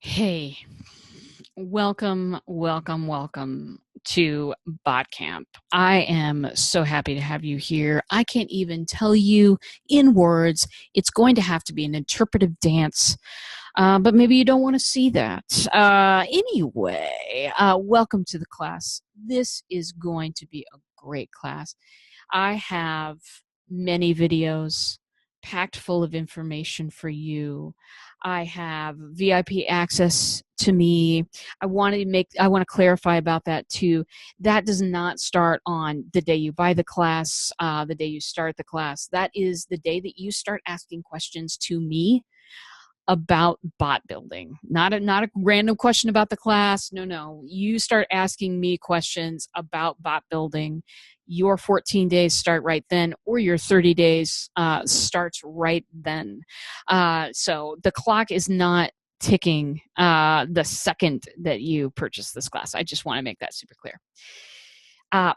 Hey, welcome to Bot Camp. I am so happy to have you here. I can't even tell you in words. It's going to have to be an interpretive dance, but maybe you don't want to see that. Anyway, welcome to the class. This is going to be a great class. I have many videos packed full of information for you. I have VIP access to me. I want to clarify about that too. That does not start on the day you buy the class, the day you start the class. That is the day that you start asking questions to me about bot building. Not a random question about the class. No. You start asking me questions about bot building. Your 14 days start right then, or your 30 days starts right then. So the clock is not ticking the second that you purchase this class. I just want to make that super clear.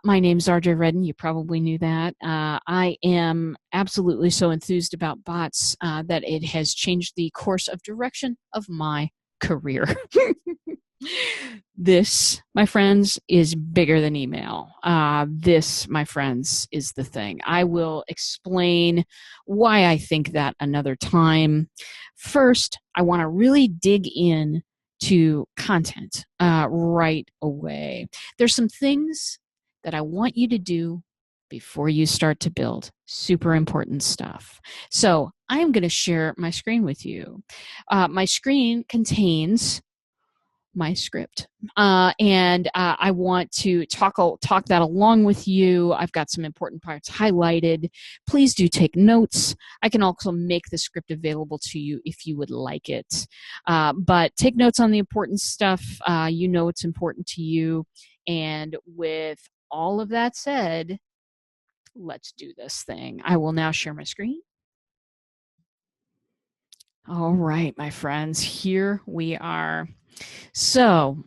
My name's RJ Redden. You probably knew that. I am absolutely so enthused about bots that it has changed the course of direction of my career. This, my friends, is bigger than email. This, my friends, is the thing. I will explain why I think that another time. First, I want to really dig in to content right away. There's some things that I want you to do before you start to build. Super important stuff. So I'm going to share my screen with you. My screen contains my script. And I want to talk that along with you. I've got some important parts highlighted. Please do take notes. I can also make the script available to you if you would like it. But take notes on the important stuff. You know it's important to you. And with all of that said, let's do this thing. I will now share my screen. All right, my friends, here we are. So,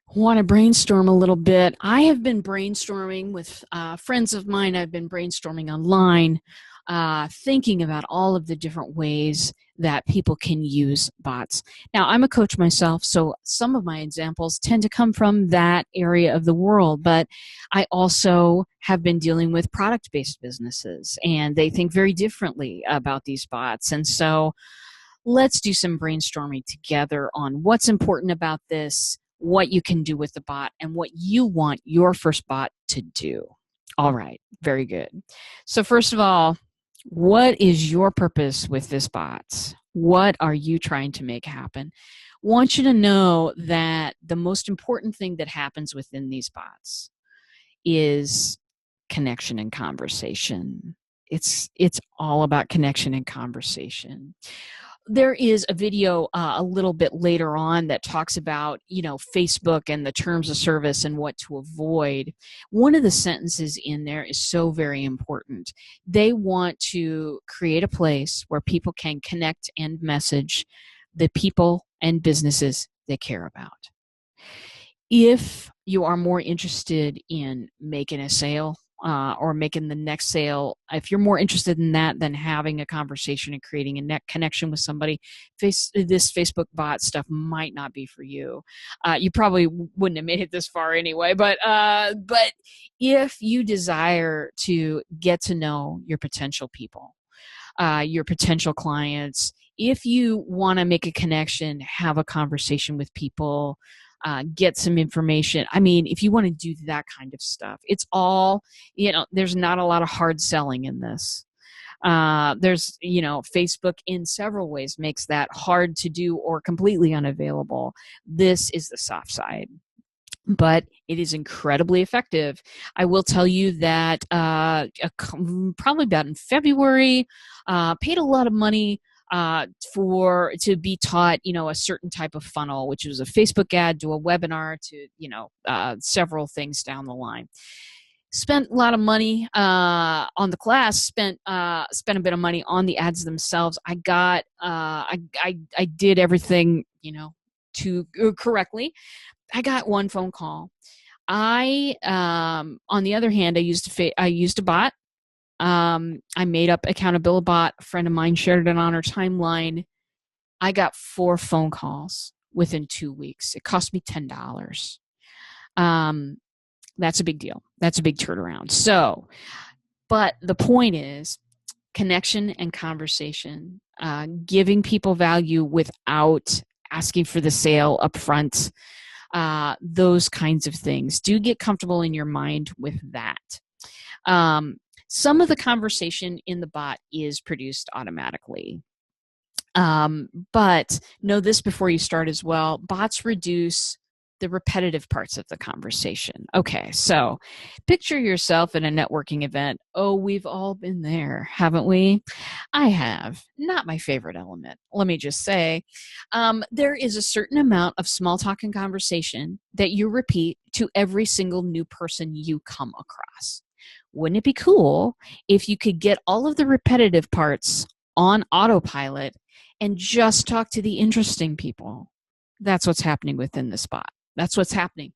want to brainstorm a little bit. I have been brainstorming with friends of mine. I've been brainstorming online, thinking about all of the different ways that people can use bots. Now, I'm a coach myself, so some of my examples tend to come from that area of the world, but I also have been dealing with product-based businesses, and they think very differently about these bots. And so let's do some brainstorming together on what's important about this, what you can do with the bot, and what you want your first bot to do. All right, very good. So first of all, what is your purpose with this bot? What are you trying to make happen? I want you to know that the most important thing that happens within these bots is connection and conversation. It's all about connection and conversation. There is a video a little bit later on that talks about, Facebook and the terms of service and what to avoid. One of the sentences in there is so very important. They want to create a place where people can connect and message the people and businesses they care about. If you are more interested in making a sale, or making the next sale, if you're more interested in that than having a conversation and creating a net connection with somebody, this Facebook bot stuff might not be for you. You probably wouldn't have made it this far anyway, but if you desire to get to know your potential people, your potential clients, if you want to make a connection, have a conversation with people, get some information. I mean, if you want to do that kind of stuff, it's all, there's not a lot of hard selling in this. Facebook in several ways makes that hard to do or completely unavailable. This is the soft side, but it is incredibly effective. I will tell you that probably about in February, paid a lot of money to be taught, a certain type of funnel, which was a Facebook ad to a webinar to, several things down the line. Spent a lot of money on the class. Spent a bit of money on the ads themselves. I got I did everything to correctly. I got one phone call. On the other hand, I used a bot. I made up Accountability Bot. A friend of mine shared it on our timeline. I got 4 phone calls within 2 weeks. It cost me $10. That's a big deal. That's a big turnaround. So, but the point is connection and conversation, giving people value without asking for the sale up front, those kinds of things. Do get comfortable in your mind with that. Some of the conversation in the bot is produced automatically. But know this before you start as well. Bots reduce the repetitive parts of the conversation. Okay, so picture yourself in a networking event. Oh, we've all been there, haven't we? I have. Not my favorite element, let me just say. There is a certain amount of small talk and conversation that you repeat to every single new person you come across. Wouldn't it be cool if you could get all of the repetitive parts on autopilot and just talk to the interesting people? That's what's happening within the spot. That's what's happening.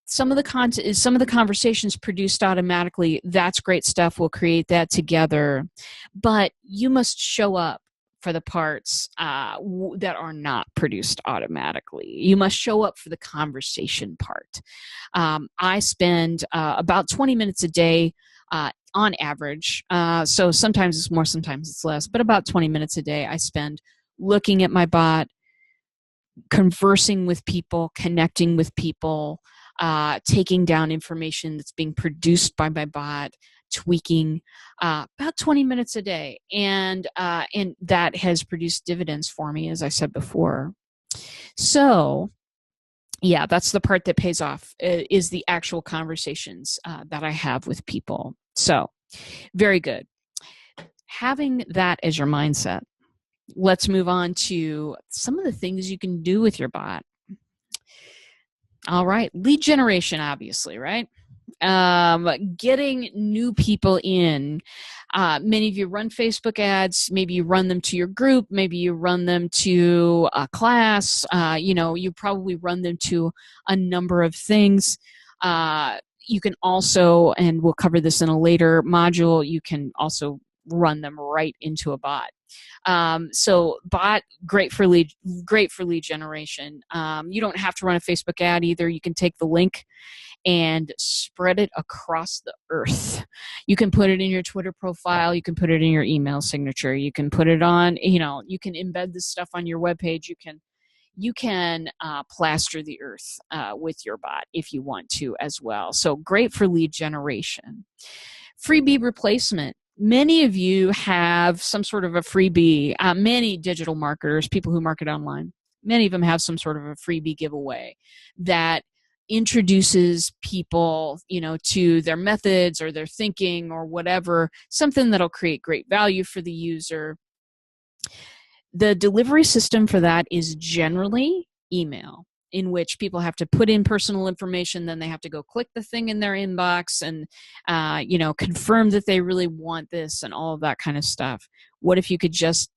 Some of the conversations produced automatically. That's great stuff. We'll create that together. But you must show up for the parts that are not produced automatically. You must show up for the conversation part. I spend about 20 minutes a day on average. So sometimes it's more, sometimes it's less, but about 20 minutes a day I spend looking at my bot, conversing with people, connecting with people, taking down information that's being produced by my bot, tweaking, about 20 minutes a day. And that has produced dividends for me, as I said before. So yeah, that's the part that pays off, is the actual conversations that I have with people. So very good. Having that as your mindset, let's move on to some of the things you can do with your bot. All right, lead generation, obviously, right? Getting new people in. Many of you run Facebook ads. Maybe you run them to your group. Maybe you run them to a class. You probably run them to a number of things. You can also, and we'll cover this in a later module, you can also run them right into a bot. So bot, great for lead generation. You don't have to run a Facebook ad either. You can take the link and spread it across the earth. You can put it in your Twitter profile. You can put it in your email signature. You can put it on, you can embed this stuff on your webpage. You can plaster the earth with your bot if you want to as well. So great for lead generation. Freebie replacement. Many of you have some sort of a freebie. Many digital marketers, people who market online, many of them have some sort of a freebie giveaway that introduces people, to their methods or their thinking or whatever, something that'll create great value for the user. The delivery system for that is generally email, in which people have to put in personal information, then they have to go click the thing in their inbox and, confirm that they really want this and all of that kind of stuff. What if you could just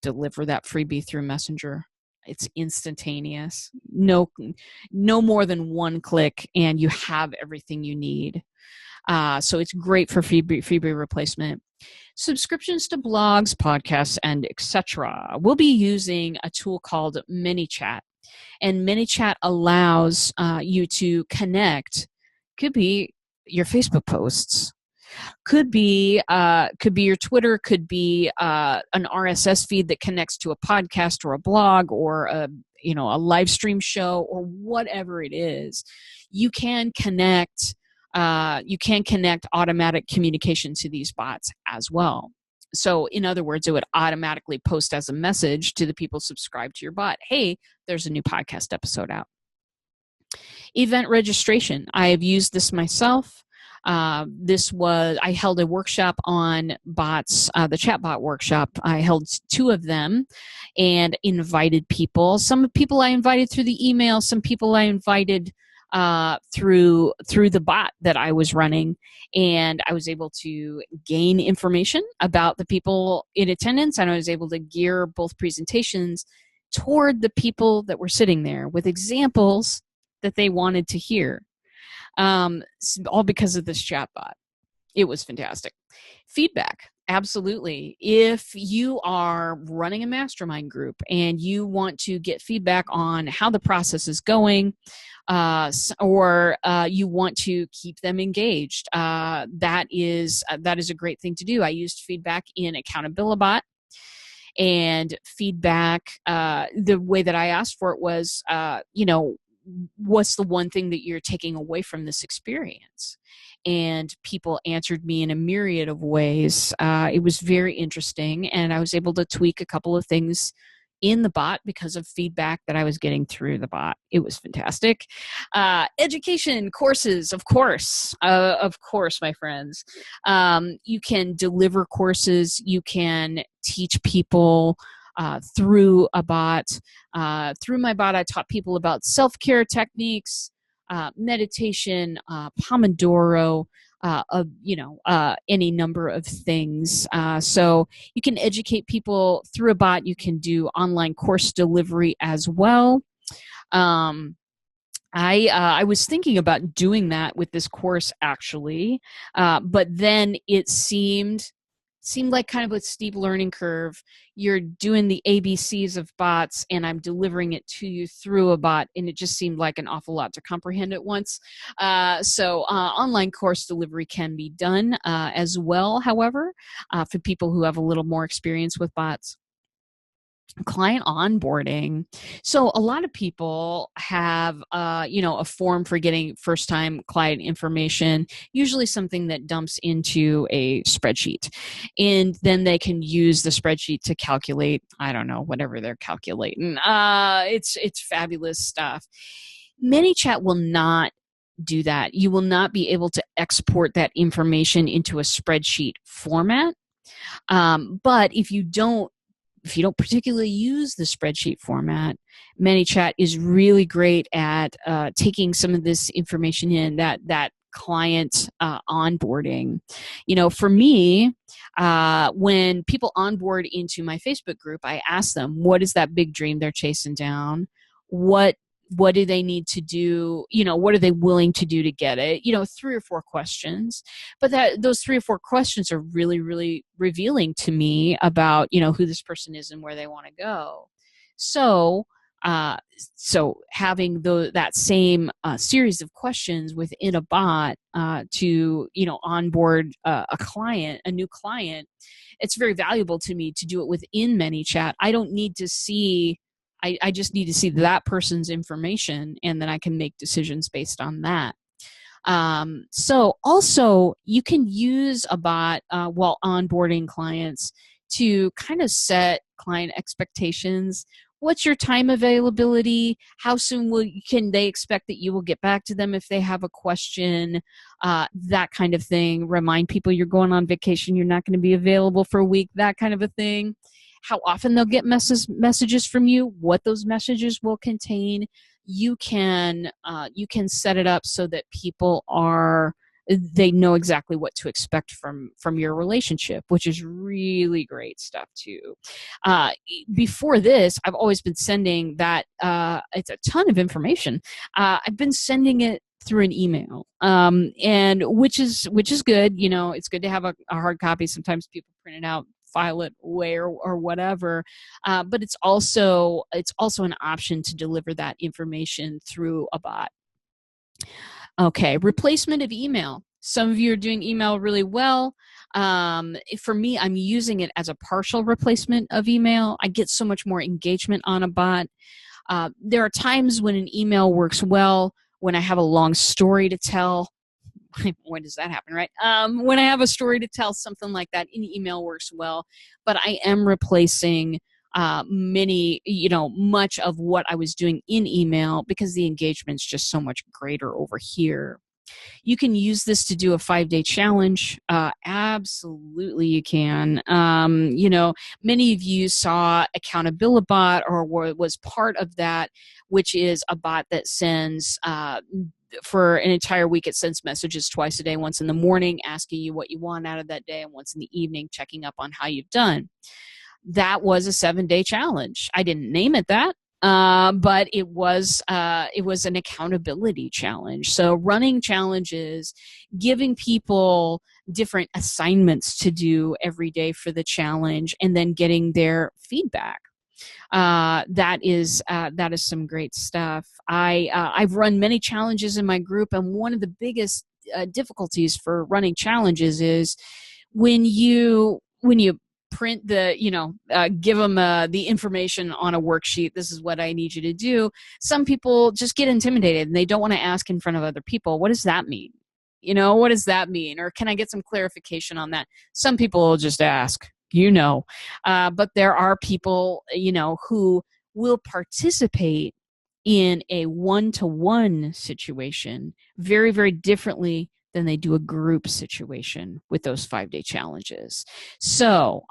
deliver that freebie through Messenger? It's instantaneous. No more than one click, and you have everything you need. So it's great for freebie replacement. Subscriptions to blogs, podcasts, and etc. We'll be using a tool called ManyChat. And ManyChat allows you to connect. Could be your Facebook posts, could be your Twitter, could be an RSS feed that connects to a podcast or a blog or a live stream show or whatever it is. You can connect. Automatic communication to these bots as well. So in other words, it would automatically post as a message to the people subscribed to your bot, hey, there's a new podcast episode out. Event registration. I have used this myself. I held a workshop on bots, the chatbot workshop. I held 2 of them and invited people. Some people I invited through the email, some people I invited through the bot that I was running, and I was able to gain information about the people in attendance, and I was able to gear both presentations toward the people that were sitting there with examples that they wanted to hear, all because of this chatbot. It was fantastic. Feedback. Absolutely. If you are running a mastermind group and you want to get feedback on how the process is going, or you want to keep them engaged, that is a great thing to do. I used feedback in Accountabilibot, and feedback. The way that I asked for it was, what's the one thing that you're taking away from this experience? And people answered me in a myriad of ways. It was very interesting, and I was able to tweak a couple of things in the bot because of feedback that I was getting through the bot. It was fantastic. Education courses, of course, my friends. You can deliver courses. You can teach people through a bot. Through my bot, I taught people about self-care techniques, meditation, Pomodoro, any number of things. So you can educate people through a bot. You can do online course delivery as well. I was thinking about doing that with this course, actually, but then it seemed like kind of a steep learning curve. You're doing the ABCs of bots, and I'm delivering it to you through a bot, and it just seemed like an awful lot to comprehend at once. So online course delivery can be done as well, however, for people who have a little more experience with bots. Client onboarding. So a lot of people have, a form for getting first-time client information, usually something that dumps into a spreadsheet. And then they can use the spreadsheet to calculate, I don't know, whatever they're calculating. It's fabulous stuff. ManyChat will not do that. You will not be able to export that information into a spreadsheet format. But if you don't particularly use the spreadsheet format, ManyChat is really great at taking some of this information in, that client onboarding. For me, when people onboard into my Facebook group, I ask them, what is that big dream they're chasing down? What do they need to do? What are they willing to do to get it? 3 or 4 questions. But those 3 or 4 questions are really, really revealing to me about, who this person is and where they want to go. So having that same series of questions within a bot to, onboard a new client, it's very valuable to me to do it within ManyChat. I don't need to see I just need to see that person's information, and then I can make decisions based on that. So also, you can use a bot while onboarding clients to kind of set client expectations. What's your time availability? How soon can they expect that you will get back to them if they have a question? That kind of thing. Remind people you're going on vacation, you're not going to be available for a week, that kind of a thing. How often they'll get messages from you, what those messages will contain. You can set it up so that people they know exactly what to expect from your relationship, which is really great stuff too. Before this, I've always been sending that. It's a ton of information. I've been sending it through an email, and which is good. It's good to have a hard copy. Sometimes people print it out, file it away or whatever, but it's also an option to deliver that information through a bot. Okay, replacement of email. Some of you are doing email really well. For me, I'm using it as a partial replacement of email. I get so much more engagement on a bot. There are times when an email works well, when I have a long story to tell. When does that happen, right? When I have a story to tell, something like that, in email works well. But I am replacing much of what I was doing in email because the engagement's just so much greater over here. You can use this to do a 5-day challenge. Absolutely you can. Many of you saw Accountabilibot or was part of that, which is a bot that sends for an entire week. It sends messages twice a day, once in the morning asking you what you want out of that day, and once in the evening checking up on how you've done. That was a 7-day challenge. I didn't name it that. But it was an accountability challenge. So running challenges, giving people different assignments to do every day for the challenge, and then getting their feedback. That is some great stuff. I've run many challenges in my group, and one of the biggest difficulties for running challenges is when you print the, give them the information on a worksheet. This is what I need you to do. Some people just get intimidated and they don't want to ask in front of other people. What does that mean? What does that mean? Or can I get some clarification on that? Some people will just ask, but there are people, who will participate in a one-to-one situation very, very differently than they do a group situation with those 5-day challenges. So,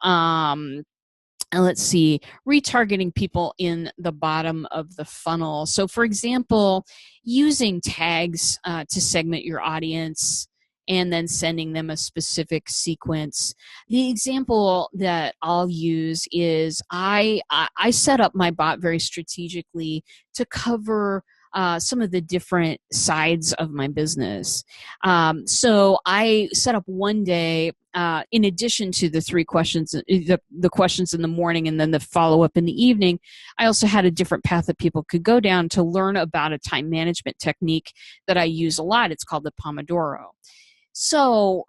let's see, retargeting people in the bottom of the funnel. So, for example, using tags to segment your audience and then sending them a specific sequence. The example that I'll use is I set up my bot very strategically to cover some of the different sides of my business. So I set up one day, in addition to the 3 questions, the questions in the morning and then the follow-up in the evening, I also had a different path that people could go down to learn about a time management technique that I use a lot. It's called the Pomodoro. So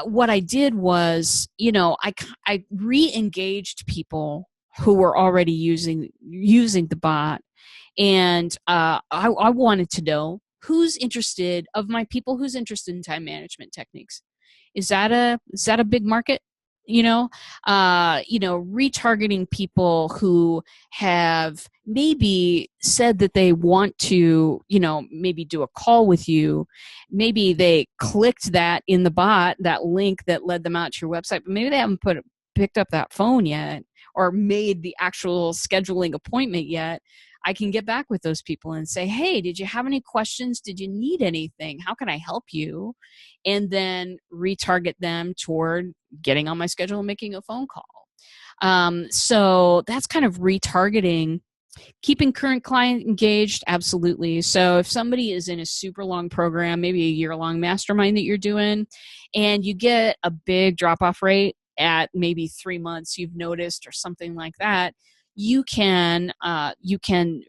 what I did was, I re-engaged people who were already using the bot. And I wanted to know who's interested in time management techniques. Is that a big market? Retargeting people who have maybe said that they want to, maybe do a call with you. Maybe they clicked that in the bot, that link that led them out to your website, but maybe they haven't picked up that phone yet or made the actual scheduling appointment yet. I can get back with those people and say, hey, did you have any questions? Did you need anything? How can I help you? And then retarget them toward getting on my schedule and making a phone call. So that's kind of retargeting. Keeping current client engaged, absolutely. So if somebody is in a super long program, maybe a year-long mastermind that you're doing, and you get a big drop-off rate at maybe 3 months, you've noticed, or something like that, you can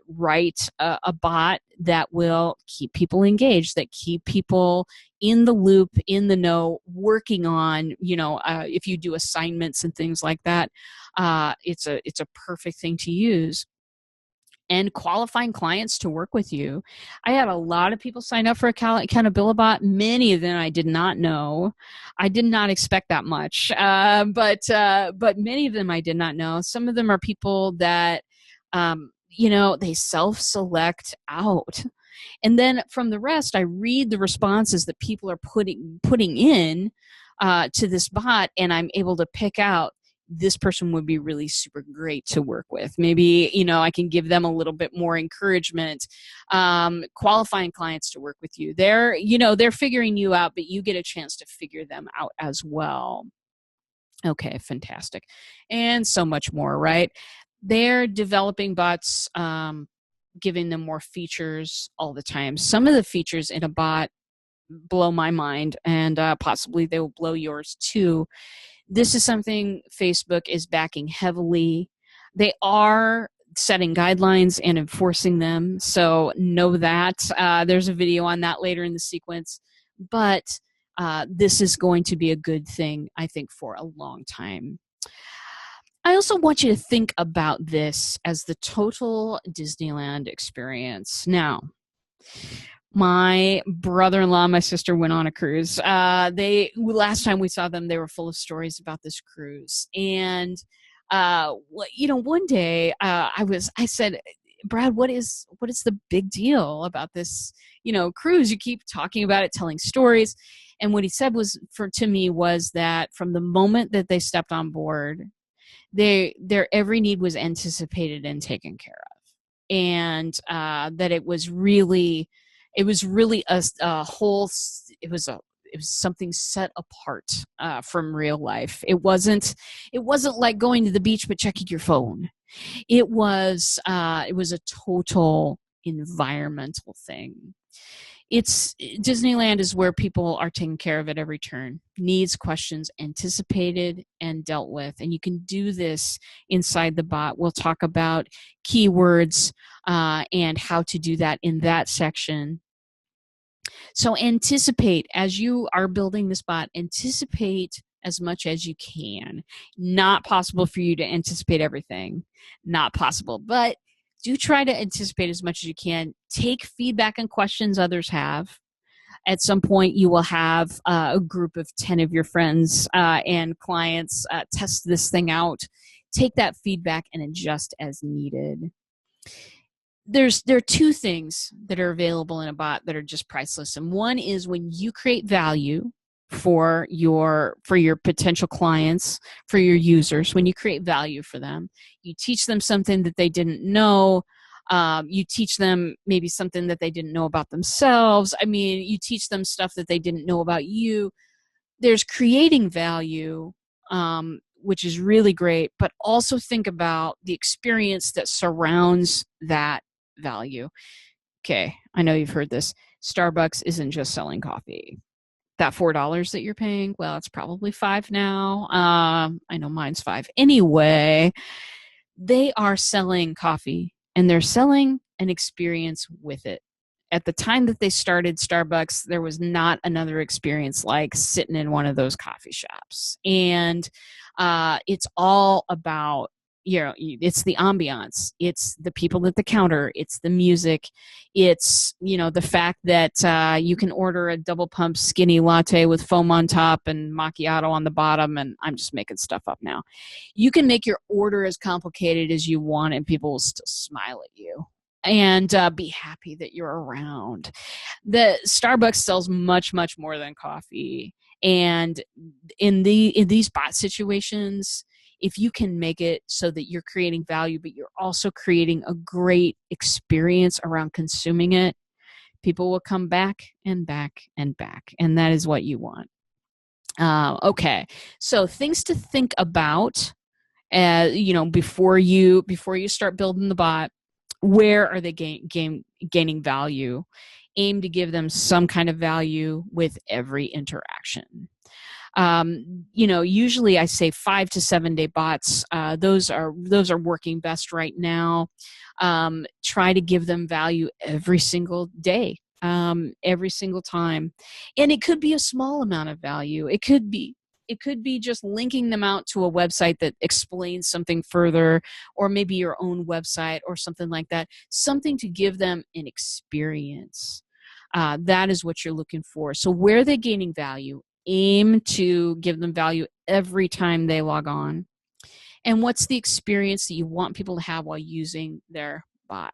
write a bot that will keep people engaged, that keep people in the loop, in the know, working on, if you do assignments and things like that, it's a perfect thing to use. And qualifying clients to work with you. I had a lot of people sign up for Accountabilibot. Many of them I did not know. I did not expect that much, but many of them I did not know. Some of them are people that, they self-select out. And then from the rest, I read the responses that people are putting in to this bot, and I'm able to pick out, this person would be really super great to work with. Maybe, I can give them a little bit more encouragement. Qualifying clients to work with you. They're figuring you out, but you get a chance to figure them out as well. Okay, fantastic. And so much more, right? They're developing bots, giving them more features all the time. Some of the features in a bot blow my mind, and possibly they will blow yours too. This is something Facebook is backing heavily. They are setting guidelines and enforcing them, so know that. There's a video on that later in the sequence. But this is going to be a good thing, I think, for a long time. I also want you to think about this as the total Disneyland experience. Now, my brother-in-law and my sister went on a cruise. Last time we saw them, they were full of stories about this cruise. And, one day I said, Brad, what is the big deal about this, cruise? You keep talking about it, telling stories. And what he said to me was that from the moment that they stepped on board, their every need was anticipated and taken care of. And that it was really a whole. It was something set apart from real life. It wasn't like going to the beach but checking your phone. It was a total environmental thing. Disneyland is where people are taken care of at every turn. Needs, questions anticipated and dealt with. And you can do this inside the bot. We'll talk about keywords and how to do that in that section. So anticipate, as you are building this bot, anticipate as much as you can. Not possible for you to anticipate everything. Not possible. But do try to anticipate as much as you can. Take feedback and questions others have. At some point, you will have a group of 10 of your friends and clients test this thing out. Take that feedback and adjust as needed. There are two things that are available in a bot that are just priceless. And one is when you create value for your potential clients, for your users, when you create value for them, you teach them something that they didn't know. You teach them maybe something that they didn't know about themselves. I mean, you teach them stuff that they didn't know about you. There's creating value, which is really great, but also think about the experience that surrounds that value. Okay, I know you've heard this. Starbucks isn't just selling coffee. That $4 that you're paying, well, it's probably $5 now. I know mine's $5. Anyway, they are selling coffee and they're selling an experience with it. At the time that they started Starbucks, there was not another experience like sitting in one of those coffee shops. And it's all about, it's the ambiance, it's the people at the counter, it's the music, it's, the fact that you can order a double pump skinny latte with foam on top and macchiato on the bottom, and I'm just making stuff up now. You can make your order as complicated as you want and people will still smile at you and be happy that you're around. The Starbucks sells much, much more than coffee. And in these bot situations, if you can make it so that you're creating value, but you're also creating a great experience around consuming it, people will come back and back and back. And that is what you want. Okay. So things to think about, before you start building the bot. Where are they gaining value? Aim to give them some kind of value with every interaction. Usually I say 5 to 7 day bots. Those are working best right now. Try to give them value every single day, every single time. And it could be a small amount of value. It could be just linking them out to a website that explains something further, or maybe your own website or something like that. Something to give them an experience. That is what you're looking for. So where are they gaining value? Aim to give them value every time they log on. And what's the experience that you want people to have while using your bot?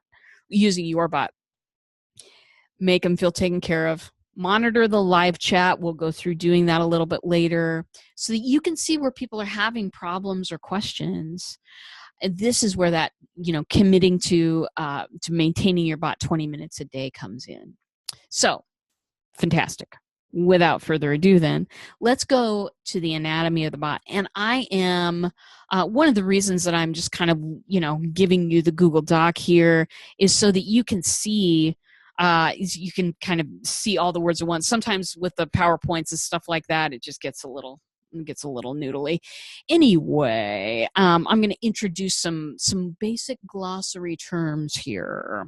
Make them feel taken care of. Monitor the live chat. We'll go through doing that a little bit later so that you can see where people are having problems or questions. And this is where that, committing to maintaining your bot 20 minutes a day comes in. So, fantastic. Without further ado, then, let's go to the anatomy of the bot. And I am, one of the reasons that I'm just kind of, giving you the Google Doc here is so that you can see, you can kind of see all the words at once. Sometimes with the PowerPoints and stuff like that, it just gets a little noodly. Anyway, I'm going to introduce some basic glossary terms here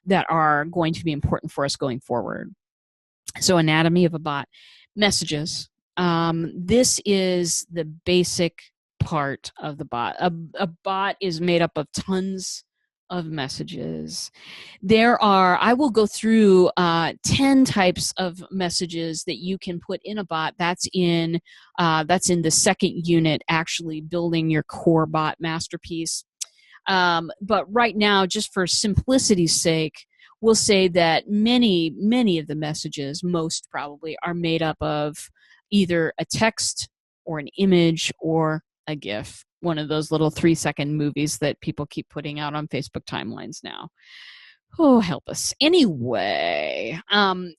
that are going to be important for us going forward. So anatomy of a bot. Messages. This is the basic part of the bot. A bot is made up of tons of messages. I will go through 10 types of messages that you can put in a bot. That's in the second unit, actually building your core bot masterpiece. But right now, just for simplicity's sake, we'll say that many of the messages, most probably, are made up of either a text or an image or a GIF, one of those little 3-second movies that people keep putting out on Facebook timelines now. Oh, help us. Anyway,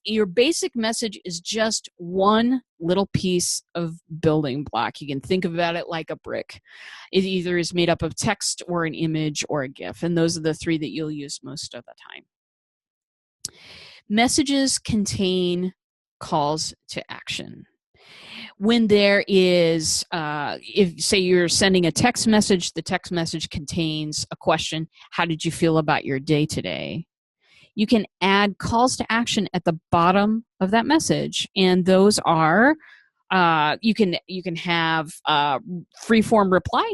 your basic message is just one little piece of building block. You can think about it like a brick. It either is made up of text or an image or a GIF, and those are the three that you'll use most of the time. Messages contain calls to action. When there is, if say you're sending a text message, the text message contains a question: how did you feel about your day today? You can add calls to action at the bottom of that message, and those are you can have free form reply.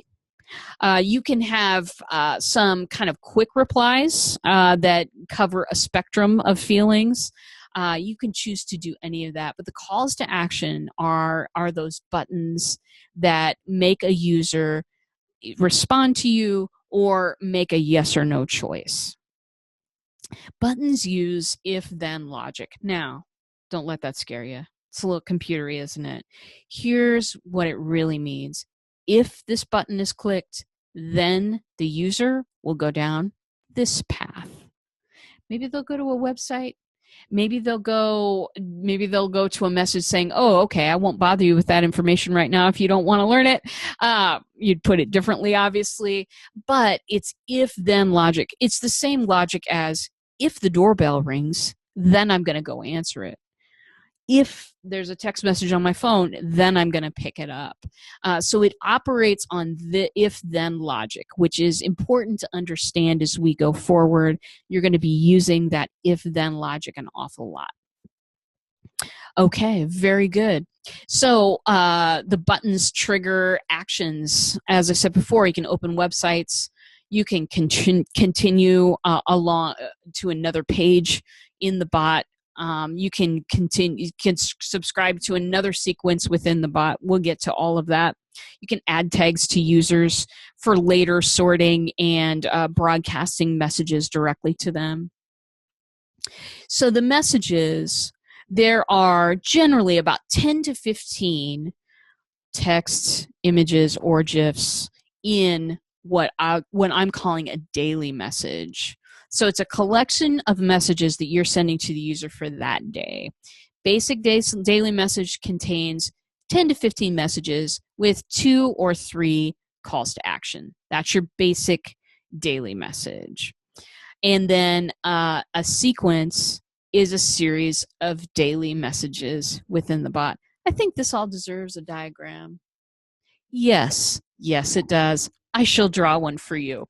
You can have some kind of quick replies that cover a spectrum of feelings. You can choose to do any of that, but the calls to action are those buttons that make a user respond to you or make a yes or no choice. Buttons use if-then logic. Now, don't let that scare you. It's a little computery, isn't it? Here's what it really means. If this button is clicked, then the user will go down this path. Maybe they'll go to a website. Maybe they'll go to a message saying, oh, okay, I won't bother you with that information right now if you don't want to learn it. You'd put it differently, obviously, but it's if-then logic. It's the same logic as if the doorbell rings, then I'm going to go answer it. If there's a text message on my phone, then I'm going to pick it up. So it operates on the if-then logic, which is important to understand as we go forward. You're going to be using that if-then logic an awful lot. Okay, very good. So the buttons trigger actions. As I said before, you can open websites. You can continue along to another page in the bot. You can subscribe to another sequence within the bot. We'll get to all of that. You can add tags to users for later sorting and broadcasting messages directly to them. So the messages, there are generally about 10 to 15 text, images, or GIFs in what I'm calling a daily message. So it's a collection of messages that you're sending to the user for that day. Basic daily message contains 10 to 15 messages with 2 or 3 calls to action. That's your basic daily message. And then a sequence is a series of daily messages within the bot. I think this all deserves a diagram. Yes, it does. I shall draw one for you.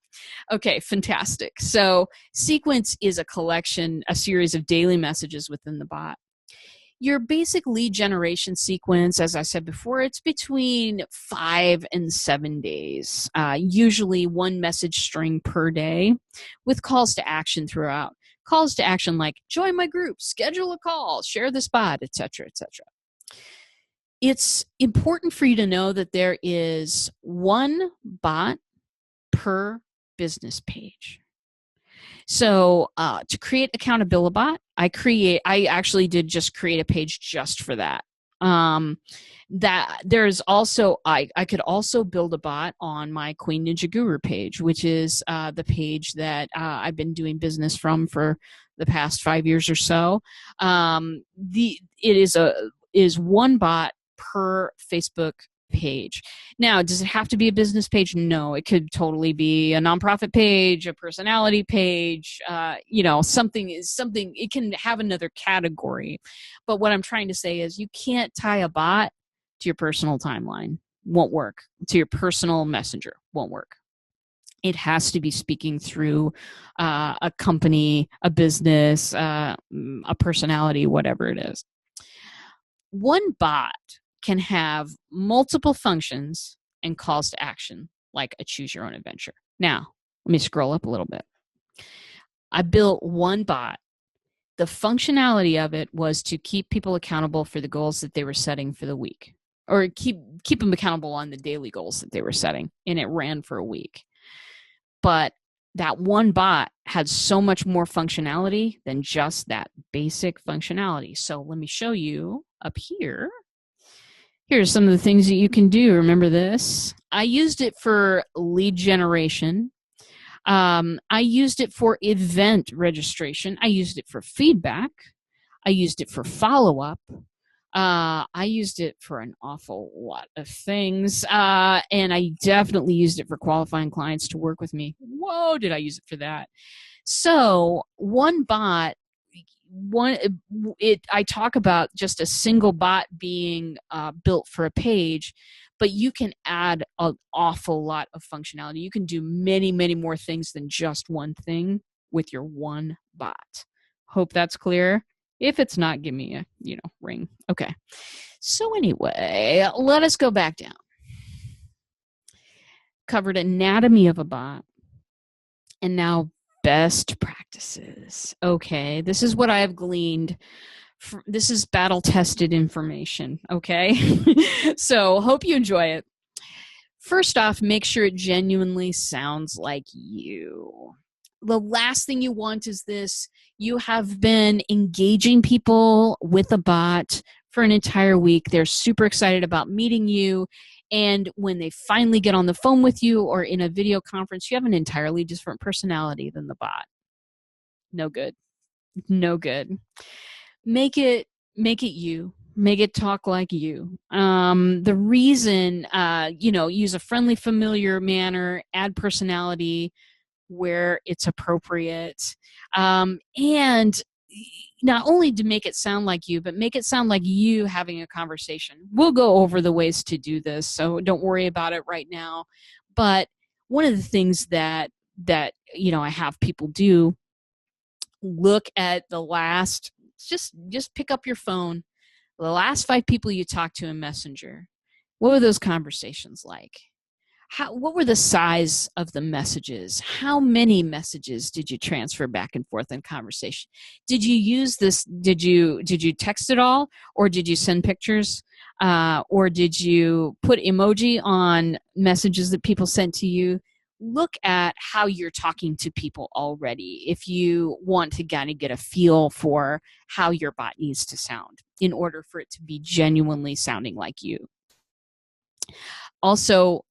Okay, fantastic. So sequence is a series of daily messages within the bot. Your basic lead generation sequence, as I said before, it's between 5 and 7 days, usually one message string per day with calls to action throughout. Calls to action like join my group, schedule a call, share this bot, etc., etc. It's important for you to know that there is one bot per business page. So to create Accountabilibot, I actually did just create a page just for that. That there's also, I could also build a bot on my Queen Ninja Guru page, which is the page that I've been doing business from for the past 5 years or so. It is one bot per Facebook page. Now, does it have to be a business page? No, it could totally be a nonprofit page, a personality page, something, it can have another category. But what I'm trying to say is you can't tie a bot to your personal timeline. Won't work. To your personal messenger. Won't work. It has to be speaking through a company, a business, a personality, whatever it is. One bot can have multiple functions and calls to action, like a choose your own adventure. Now, let me scroll up a little bit. I built one bot. The functionality of it was to keep people accountable for the goals that they were setting for the week, or keep them accountable on the daily goals that they were setting, and it ran for a week. But that one bot had so much more functionality than just that basic functionality. So let me show you up here. Here's some of the things that you can do. Remember this? I used it for lead generation. I used it for event registration. I used it for feedback. I used it for follow-up. I used it for an awful lot of things. And I definitely used it for qualifying clients to work with me. Whoa, did I use it for that? So one bot I talk about just a single bot being built for a page, but you can add an awful lot of functionality. You can do many, many more things than just one thing with your one bot. Hope that's clear. If it's not, give me a ring. Okay. So anyway, let us go back down. Covered anatomy of a bot, and now best practices. Okay, this is what I have gleaned. This is battle-tested information, okay? So hope you enjoy it. First off, make sure it genuinely sounds like you. The last thing you want is this. You have been engaging people with a bot for an entire week. They're super excited about meeting you. And when they finally get on the phone with you or in a video conference, you have an entirely different personality than the bot. No good. No good. Make it you. Make it talk like you. The reason, use a friendly, familiar manner, add personality where it's appropriate. And not only to make it sound like you, but make it sound like you having a conversation. We'll go over the ways to do this, so don't worry about it right now. But one of the things that I have people do, look at the last, just pick up your phone, the last 5 people you talked to in Messenger. What were those conversations like? What were the size of the messages? How many messages did you transfer back and forth in conversation? Did you use this? Did you text it all, or did you send pictures, or did you put emoji on messages that people sent to you? Look at how you're talking to people already if you want to kind of get a feel for how your bot needs to sound in order for it to be genuinely sounding like you. Also,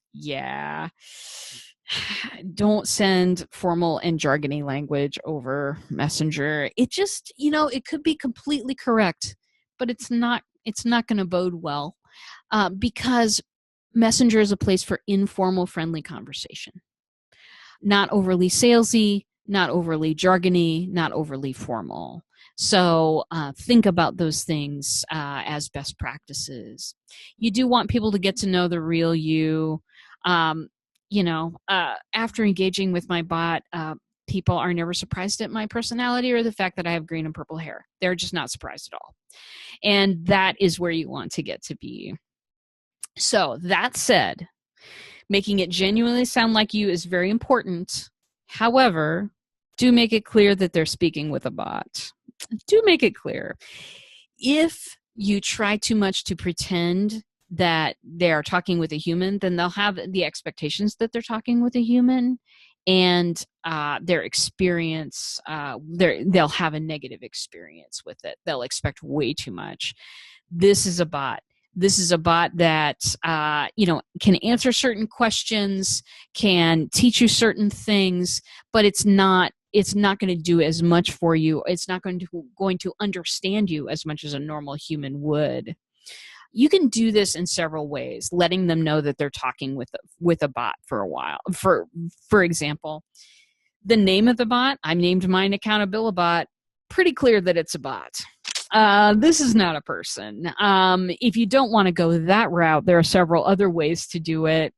don't send formal and jargony language over Messenger. It just, it could be completely correct, but it's not going to bode well, because Messenger is a place for informal, friendly conversation. Not overly salesy, not overly jargony, not overly formal. So think about those things as best practices. You do want people to get to know the real you. After engaging with my bot, people are never surprised at my personality or the fact that I have green and purple hair. They're just not surprised at all. And that is where you want to get to be. So that said, making it genuinely sound like you is very important. However, do make it clear that they're speaking with a bot. Do make it clear. If you try too much to pretend that they are talking with a human, then they'll have the expectations that they're talking with a human, and their experience, they'll have a negative experience with it. They'll expect way too much. This is a bot. This is a bot that can answer certain questions, can teach you certain things, but it's not going to do as much for you. It's not going to understand you as much as a normal human would. You can do this in several ways, letting them know that they're talking with a bot for a while. For example, the name of the bot, I named mine Accountabilibot. Pretty clear that it's a bot. This is not a person. If you don't want to go that route, there are several other ways to do it.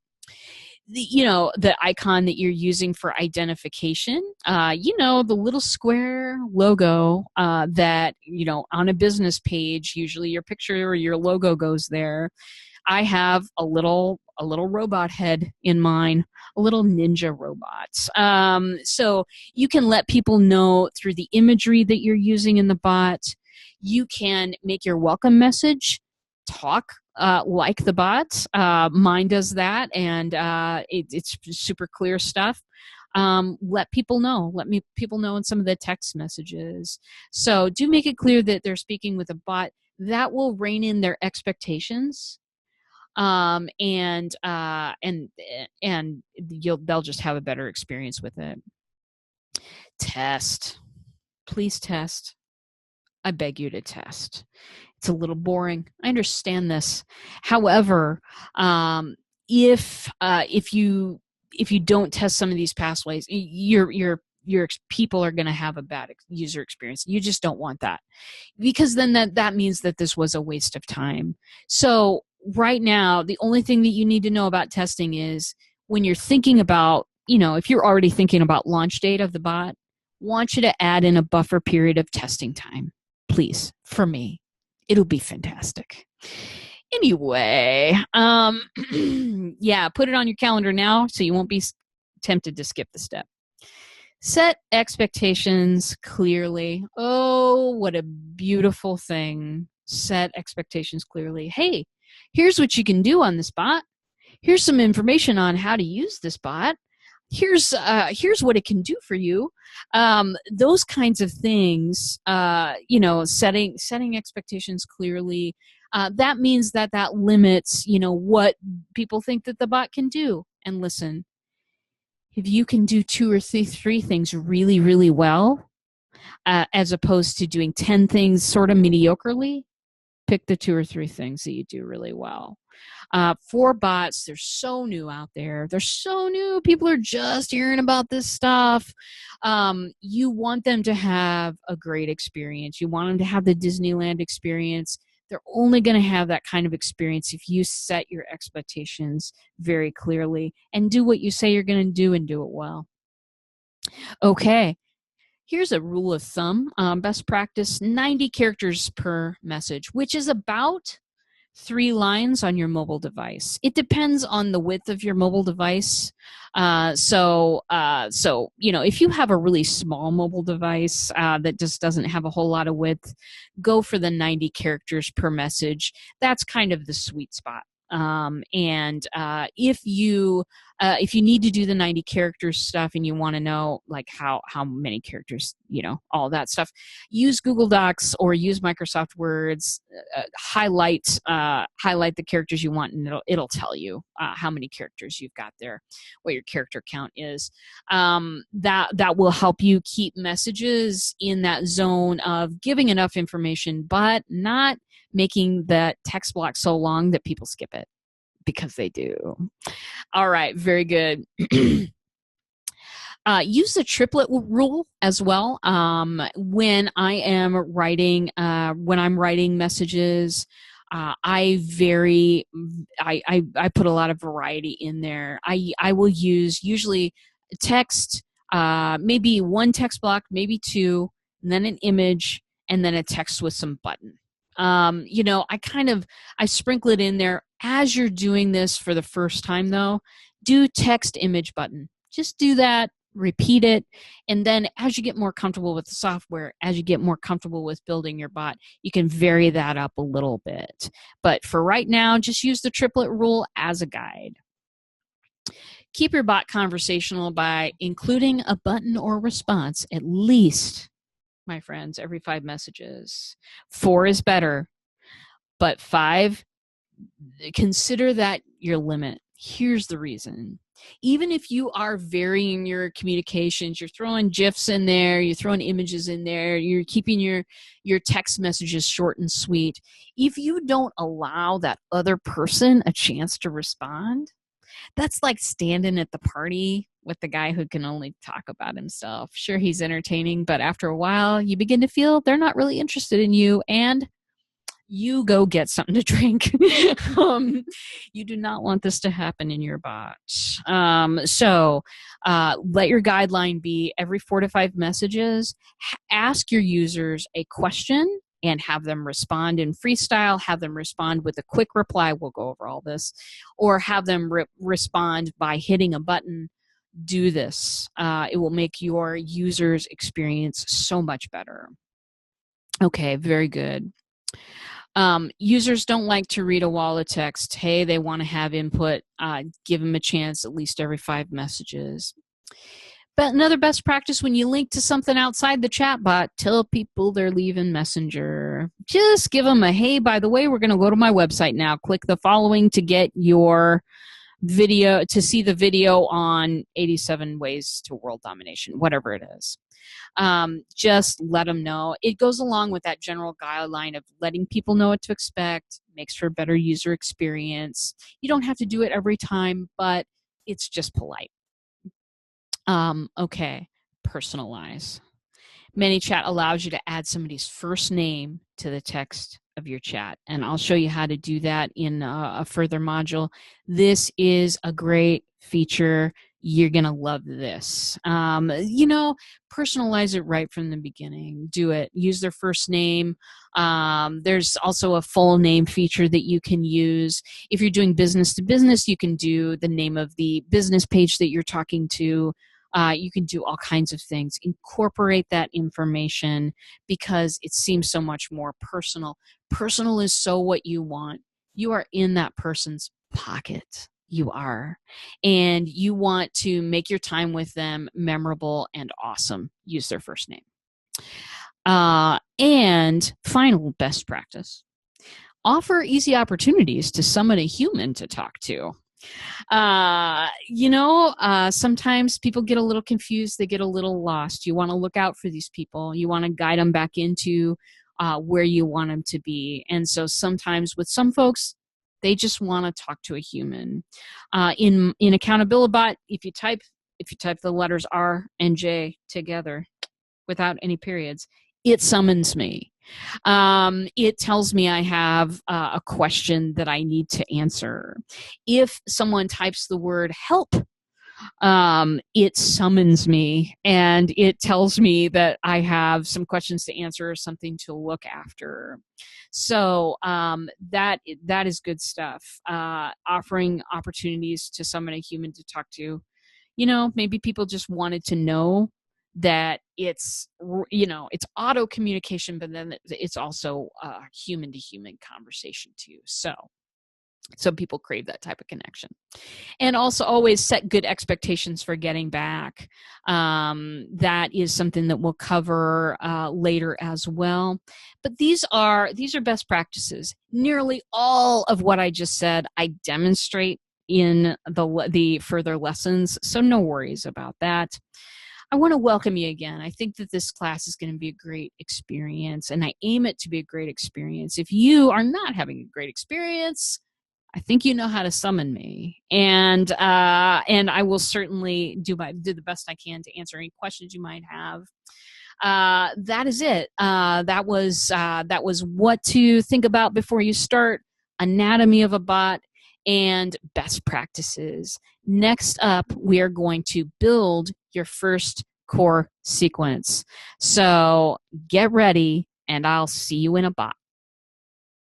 The icon that you're using for identification, the little square logo that, on a business page, usually your picture or your logo goes there. I have a little robot head in mine, a little ninja robot. So you can let people know through the imagery that you're using in the bot. You can make your welcome message talk like the bot. Mine does that, and it's super clear stuff. Let people know. People know in some of the text messages. So do make it clear that they're speaking with a bot. That will rein in their expectations, and they'll just have a better experience with it. Test. Please test. I beg you to test. It's a little boring. I understand this. However, if you don't test some of these pathways, you're people are going to have a bad user experience. You just don't want that, because then that means that this was a waste of time. So right now, the only thing that you need to know about testing is when you're thinking about, if you're already thinking about launch date of the bot, want you to add in a buffer period of testing time, please, for me. It'll be fantastic. Anyway, yeah, put it on your calendar now so you won't be tempted to skip the step. Set expectations clearly. Oh, what a beautiful thing. Set expectations clearly. Hey, here's what you can do on this bot. Here's some information on how to use this bot. Here's what it can do for you. Those kinds of things, setting expectations clearly. That means that limits, what people think that the bot can do. And listen, if you can do 2 or 3 things really, really well, as opposed to doing 10 things sort of mediocrely, pick the 2 or 3 things that you do really well. For bots, they're so new out there. They're so new. People are just hearing about this stuff. You want them to have a great experience. You want them to have the Disneyland experience. They're only going to have that kind of experience if you set your expectations very clearly and do what you say you're going to do and do it well. Okay. Here's a rule of thumb. Best practice, 90 characters per message, which is about 3 lines on your mobile device. It depends on the width of your mobile device. So if you have a really small mobile device that just doesn't have a whole lot of width, go for the 90 characters per message. That's kind of the sweet spot. If you need to do the 90 characters stuff and you want to know like how many characters, all that stuff, use Google Docs or use Microsoft Words, highlight the characters you want, and it'll tell you how many characters you've got there, what your character count is. That will help you keep messages in that zone of giving enough information, but not making that text block so long that people skip it, because they do. All right, very good. Use the triplet rule as well. When I'm writing messages, I put a lot of variety in there. I will use usually text, maybe 1 text block, maybe 2, and then an image, and then a text with some button. I sprinkle it in there. As you're doing this for the first time though, do text, image, button. Just do that, repeat it. And then as you get more comfortable with the software, as you get more comfortable with building your bot, you can vary that up a little bit. But for right now, just use the triplet rule as a guide. Keep your bot conversational by including a button or response at least, my friends, every 5 messages. 4 is better, but 5, consider that your limit. Here's the reason. Even if you are varying your communications, you're throwing GIFs in there, you're throwing images in there, you're keeping your text messages short and sweet, if you don't allow that other person a chance to respond, that's like standing at the party with the guy who can only talk about himself. Sure, he's entertaining, but after a while, you begin to feel they're not really interested in you, and you go get something to drink. You do not want this to happen in your bot. So let your guideline be every 4 to 5 messages, ask your users a question and have them respond in freestyle, have them respond with a quick reply. We'll go over all this. Or have them respond by hitting a button. Do this. It will make your users' experience so much better. Okay, very good. Users don't like to read a wall of text. Hey, they want to have input. Give them a chance at least every 5 messages. But another best practice, when you link to something outside the chat bot, tell people they're leaving Messenger. Just give them a, hey, by the way, we're going to go to my website now. Click the following to get your video, to see the video on 87 ways to world domination, whatever it is. Just let them know. It goes along with that general guideline of letting people know what to expect, makes for a better user experience. You don't have to do it every time, but it's just polite. Okay, personalize. ManyChat allows you to add somebody's first name to the text of your chat, and I'll show you how to do that in a further module. This is a great feature. You're going to love this. Personalize it right from the beginning. Do it. Use their first name. There's also a full name feature that you can use. If you're doing business to business, you can do the name of the business page that you're talking to. You can do all kinds of things. Incorporate that information because it seems so much more personal. Personal is so what you want. You are in that person's pocket. You are. And you want to make your time with them memorable and awesome. Use their first name. And final best practice. Offer easy opportunities to summon a human to talk to. Sometimes people get a little confused. They get a little lost. You want to look out for these people. You want to guide them back into where you want them to be. And so sometimes with some folks, they just want to talk to a human. In AccountabiliBot, if you type the letters R and J together without any periods, it summons me. It tells me I have a question that I need to answer. If someone types the word help, it summons me and it tells me that I have some questions to answer or something to look after. So that is good stuff. Offering opportunities to summon a human to talk to. Maybe people just wanted to know that it's auto communication, but then it's also human to human conversation too. So some people crave that type of connection. And also always set good expectations for getting back. That is something that we'll cover later as well. But these are best practices. Nearly all of what I just said, I demonstrate in the further lessons, so no worries about that. I want to welcome you again. I think that this class is going to be a great experience, and I aim it to be a great experience. If you are not having a great experience, I think you know how to summon me, and I will certainly do the best I can to answer any questions you might have. That is it. That was what to think about before you start, anatomy of a bot, and best practices. Next up, we are going to build your first core sequence. So get ready, and I'll see you in a bot.